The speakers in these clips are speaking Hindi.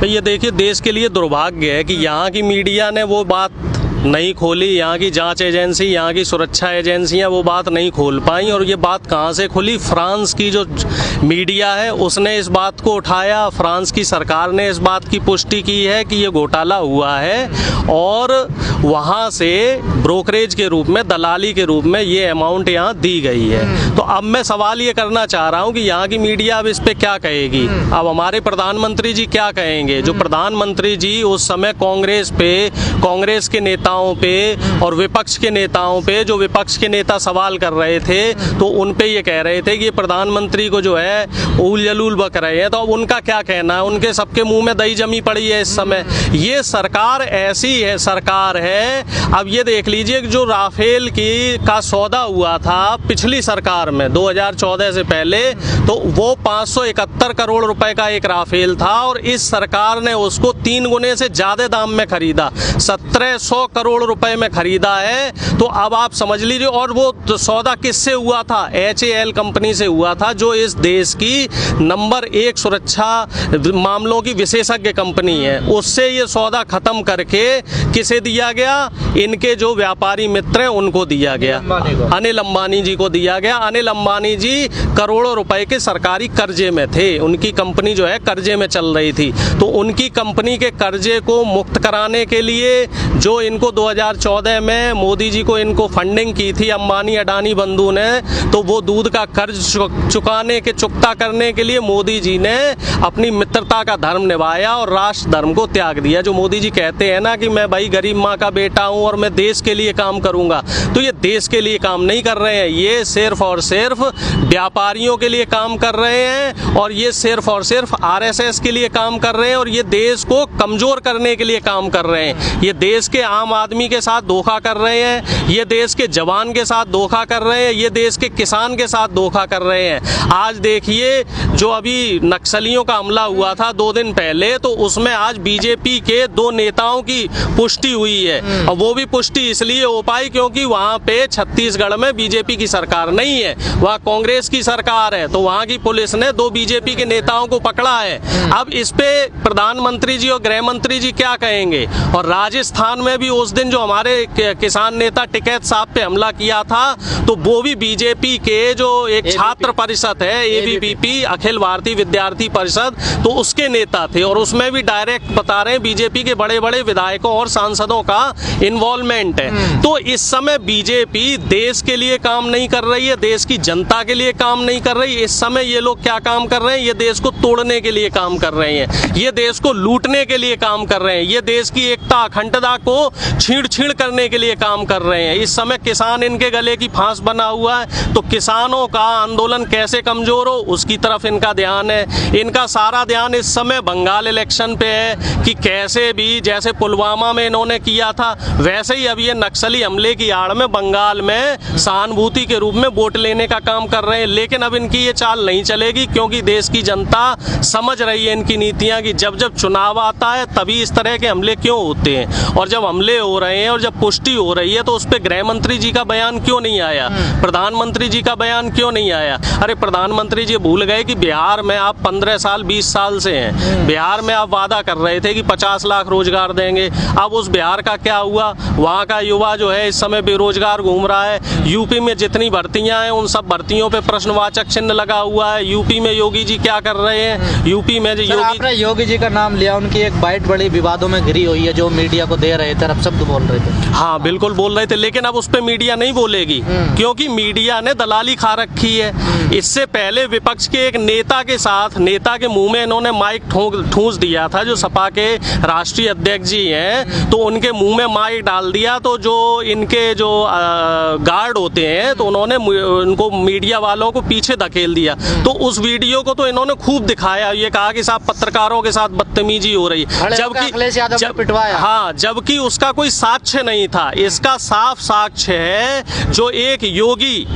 तो ये देखिए, देश के लिए दुर्भाग्य है कि यहाँ की मीडिया ने वो बात नहीं खोली, यहाँ की जांच एजेंसी, यहाँ की सुरक्षा एजेंसियाँ वो बात नहीं खोल पाई। और ये बात कहाँ से खुली? फ्रांस की जो मीडिया है उसने इस बात को उठाया, फ्रांस की सरकार ने इस बात की पुष्टि की है कि ये घोटाला हुआ है, और वहाँ से ब्रोकरेज के रूप में, दलाली के रूप में ये अमाउंट यहाँ दी गई है। तो अब मैं सवाल ये करना चाह रहा हूँ कि यहाँ की मीडिया अब इस पे क्या कहेगी? अब हमारे प्रधानमंत्री जी क्या कहेंगे? जो प्रधानमंत्री जी उस समय कांग्रेस पे, कांग्रेस के नेताओं पे और विपक्ष के नेताओं पे, जो विपक्ष के नेता सवाल कर रहे थे तो उन पे ये कह रहे थे कि प्रधानमंत्री को जो है उल जलूल बक रहे हैं, तो अब उनका क्या कहना है? उनके सबके मुंह में दही जमी पड़ी है इस समय। ये सरकार ऐसी है, सरकार है। अब ये देख लीजिए कि जो राफेल का सौदा हुआ था पिछली सरकार में 2014 से पहले, तो वो 571 करोड़ रुपए का एक राफेल था, और इस सरकार ने उसको 3 गुने से ज्यादा दाम में खरीदा, 1700 करोड़ रुपए में खरीदा है। तो अब आप समझ लीजिए। और वो सौदा किससे हुआ था? HAL कंपनी से हुआ था, जो इस देश की नंबर 1 सुरक्षा मामलों की विशेषज्ञ कंपनी है। उससे ये सौदा खत्म करके किसे दिया गया? इनके जो व्यापारी मित्र हैं उनको दिया गया, अनिल अंबानी जी को दिया गया। अनिल अंबानी जी करोड़ों रुपए के सरकारी कर्जे में थे, उनकी कंपनी जो है कर्जे में चल रही थी। तो उनकी कंपनी के कर्जे को मुक्त कराने के लिए जो इनको 2014 में मोदी जी को इनको फंडिंग की थी अंबानी अडानी बंधु ने, तो वो दूध का कर्ज चुकता करने के लिए मोदी जी ने अपनी मित्रता का धर्म निभाया और राष्ट्र धर्म को त्याग दिया। जो मोदी जी कहते हैं ना कि मैं भाई गरीब माँ का बेटा हूँ और मैं देश के लिए काम करूंगा, तो ये देश के लिए काम नहीं कर रहे हैं, ये सिर्फ और सिर्फ व्यापारियों के लिए काम कर रहे हैं, और ये सिर्फ और सिर्फ RSS के लिए काम कर रहे हैं, और ये देश को कमजोर करने के लिए काम कर रहे हैं। ये देश के आम आदमी के साथ धोखा कर रहे हैं, ये देश के जवान के साथ धोखा कर रहे हैं, ये देश के किसान के साथ धोखा कर रहे हैं। आज देखिए, जो अभी नक्सलियों का हमला हुआ था 2 दिन पहले, तो उसमें आज बीजेपी के 2 नेताओं की पुष्टि हुई है, और वो भी पुष्टि इसलिए हो पाई क्योंकि वहाँ पे छत्तीसगढ़ में बीजेपी की सरकार नहीं है, वहाँ कांग्रेस की सरकार है। तो वहाँ की पुलिस ने 2 बीजेपी के नेताओं को पकड़ा है। अब इस पे प्रधानमंत्री जी और गृह मंत्री जी क्या कहेंगे? और राजस्थान में भी उस दिन जो हमारे किसान नेता टिकैत साहब पे हमला किया था, तो वो भी बीजेपी के जो एक छात्र परिषद है, ABVP, अखिल भारतीय विद्यार्थी परिषद, तो उसके नेता थे, और उसमें भी डायरेक्ट बता रहे हैं बीजेपी के बड़े बड़े विधायकों और सांसदों का इन्वॉल्वमेंट है। तो इस समय बीजेपी देश के लिए काम नहीं कर रही है, देश की जनता के लिए काम नहीं कर रही। इस समय ये लोग क्या काम कर रहे हैं? ये देश को तोड़ने के लिए काम कर रहे हैं, ये देश को लूटने के लिए काम कर रहे हैं, ये देश की एकता अखंडता को छीड़ करने के लिए काम कर रहे हैं। इस समय किसान इनके गले की फांस बना हुआ है, तो किसानों का आंदोलन कैसे कमजोर हो उसकी तरफ इनका ध्यान है। इनका सारा ध्यान इस समय बंगाल इलेक्शन पे है कि कैसे भी, जैसे पुलवामा में इन्होंने किया था, वैसे ही अब ये नक्सली हमले की आड़ में बंगाल में सहानुभूति के रूप में वोट लेने का काम कर रहे हैं। लेकिन अब इनकी ये चाल नहीं चलेगी, क्योंकि देश की जनता समझ रही है इनकी नीतियां कि जब जब चुनाव आता है तभी इस तरह के हमले क्यों होते हैं, और जब हमले हो रहे हैं और जब पुष्टि हो रही है तो उस पर गृह मंत्री जी का बयान क्यों नहीं आया, प्रधानमंत्री जी का बयान क्यों नहीं आया? अरे प्रधानमंत्री जी भूल गए कि बिहार में आप 15 साल 20 साल से हैं, बिहार में आप वादा कर रहे थे कि 50 लाख रोजगार देंगे। अब उस बिहार का क्या हुआ? वहाँ का युवा जो है इस समय बेरोजगार घूम रहा है। यूपी में जितनी भर्तियां हैं उन सब भर्तियों पे प्रश्नवाचक चिन्ह लगा हुआ है। यूपी में योगी जी क्या कर रहे हैं? यूपी में आपने योगी जी का नाम लिया, उनकी एक बाइट बड़ी विवादों में घिरी हुई है, जो मीडिया को दे रहे थे, अब शब्द बोल रहे थे। हाँ बिल्कुल बोल रहे थे, लेकिन अब उस पर मीडिया नहीं बोलेगी, क्योंकि मीडिया ने दलाली खा रखी है। इससे पहले विपक्ष के एक नेता के साथ, नेता के मुंह में इन्होंने माइक ठूंस दिया था, जो सपा के राष्ट्रीय अध्यक्ष जी हैं, तो उनके मुंह में माइक डाल दिया। तो जो इनके जो गार्ड होते हैं, तो उन्होंने उनको मीडिया वालों को पीछे धकेल दिया। तो उस वीडियो को तो इन्होंने खूब दिखाया, ये कहा कि साहब पत्रकारों के साथ बदतमीजी हो रही, जबकि उसका कोई साक्ष्य नहीं था। इसका साफ साक्ष्य है, जो एक योगी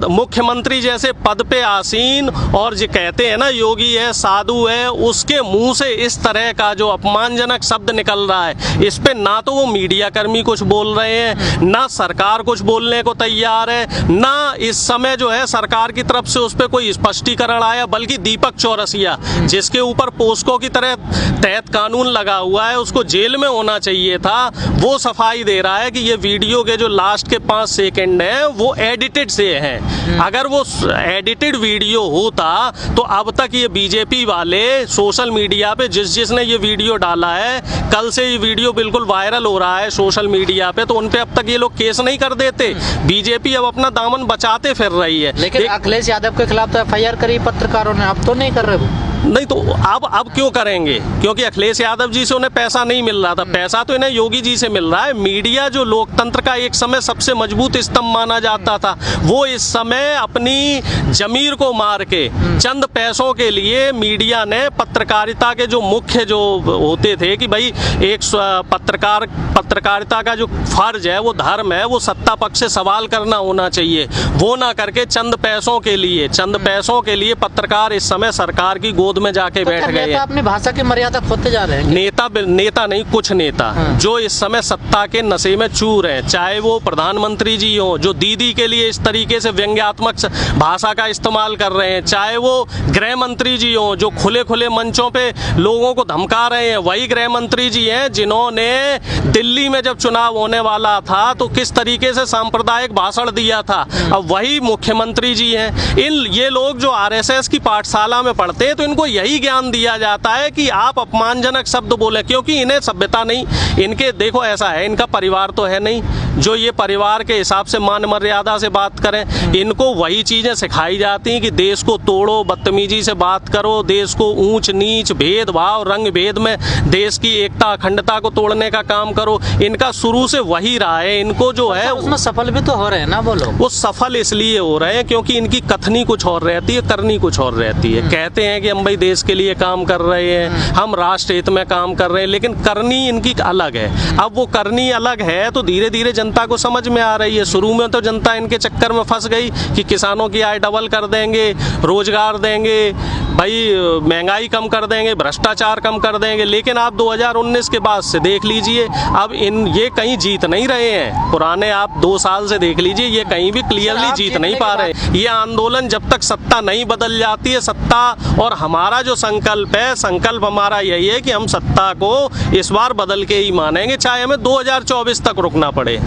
मुख्यमंत्री जैसे पद पे आसीन और जो कहते हैं ना योगी है साधु है, उसके मुंह से इस तरह का जो अपमानजनक शब्द निकल रहा है, इस पे ना तो वो मीडिया कर्मी कुछ बोल रहे हैं, ना सरकार कुछ बोलने को तैयार है, ना इस समय जो है सरकार की तरफ से उस पर कोई स्पष्टीकरण आया, बल्कि दीपक चौरसिया जिसके ऊपर पोस्को की तरह तहत कानून लगा हुआ है, उसको जेल में होना चाहिए था, वो सफाई दे रहा है कि ये वीडियो के जो लास्ट के 5 सेकंड हैं वो एडिटेड से हैं। अगर वो एडिटेड वीडियो होता तो अब तक ये बीजेपी वाले सोशल मीडिया पे जिसने ये वीडियो डाला है, कल से ये वीडियो बिल्कुल वायरल हो रहा है सोशल मीडिया पे, तो उन पे अब तक ये लोग केस नहीं कर देते। बीजेपी अब अपना दामन बचाते फिर रही है। लेकिन अखिलेश यादव के खिलाफ तो एफआईआर करी पत्रकारों ने, अब तो नहीं कर रहे वो। नहीं तो अब क्यों करेंगे? क्योंकि अखिलेश यादव जी से उन्हें पैसा नहीं मिल रहा था, पैसा तो इन्हें योगी जी से मिल रहा है। मीडिया जो लोकतंत्र का एक समय सबसे मजबूत स्तंभ माना जाता था, वो इस समय अपनी जमीर को मार के चंद पैसों के लिए मीडिया ने पत्रकारिता के जो मुख्य जो होते थे कि भाई एक पत्रकारिता का जो फर्ज है, वो धर्म है, वो सत्ता पक्ष से सवाल करना होना चाहिए, वो ना करके चंद पैसों के लिए पत्रकार इस समय सरकार की गोद में जाके बैठ गए हैं। अपनी भाषा की मर्यादा खोते जा रहे हैं। नेता नहीं, कुछ नेता जो इस समय सत्ता के नशे में चूर हैं, चाहे वो प्रधानमंत्री जी हो जो दीदी के लिए इस तरीके से व्यंग्यात्मक भाषा का इस्तेमाल कर रहे हैं, चाहे वो गृह मंत्री जी हो जो खुले खुले मंचों पे लोगों को धमका रहे हैं, वही गृह मंत्री जी हैं जिन्होंने दिल्ली में जब चुनाव होने वाला था तो किस तरीके से सांप्रदायिक भाषण दिया था, अब वही मुख्यमंत्री जी हैं। ये लोग जो आरएसएस की पाठशाला में पढ़ते हैं तो इनको यही ज्ञान दिया जाता है कि आप अपमानजनक शब्द बोले, क्योंकि इन्हें सभ्यता नहीं, इनके देखो ऐसा है, इनका परिवार तो है नहीं जो ये परिवार के हिसाब से मान मर्यादा से बात करें। इनको वही चीजें सिखाई जाती हैं कि देश को तोड़ो, बदतमीजी से बात करो, देश को ऊंच नीच भेदभाव रंग भेद में देश की एकता अखंडता को तोड़ने का काम करो। इनका शुरू से वही रहा है। इनको जो है उसमें सफल भी तो हो रहे हैं ना, बोलो। वो सफल इसलिए हो रहे हैं क्योंकि इनकी कथनी कुछ और रहती है, करनी कुछ और रहती है। कहते हैं कि हम भाई देश के लिए काम कर रहे हैं, हम राष्ट्र हित में काम कर रहे हैं, लेकिन करनी इनकी अलग है। अब वो करनी अलग है तो धीरे धीरे जनता को समझ में आ रही है। शुरू में तो जनता इनके चक्कर में फंस गई कि किसानों की आय डबल कर देंगे, रोजगार देंगे, भाई महंगाई कम कर देंगे, भ्रष्टाचार कम कर देंगे, लेकिन आप 2019 के बाद से देख लीजिए, अब ये कहीं जीत नहीं रहे हैं। पुराने आप 2 साल से देख लीजिए, ये कहीं भी क्लियरली जीत नहीं पा रहे। ये आंदोलन जब तक सत्ता नहीं बदल जाती है, सत्ता और हमारा जो संकल्प है, संकल्प हमारा यही है कि हम सत्ता को इस बार बदल के ही मानेंगे, चाहे हमें 2024 तक रुकना पड़े।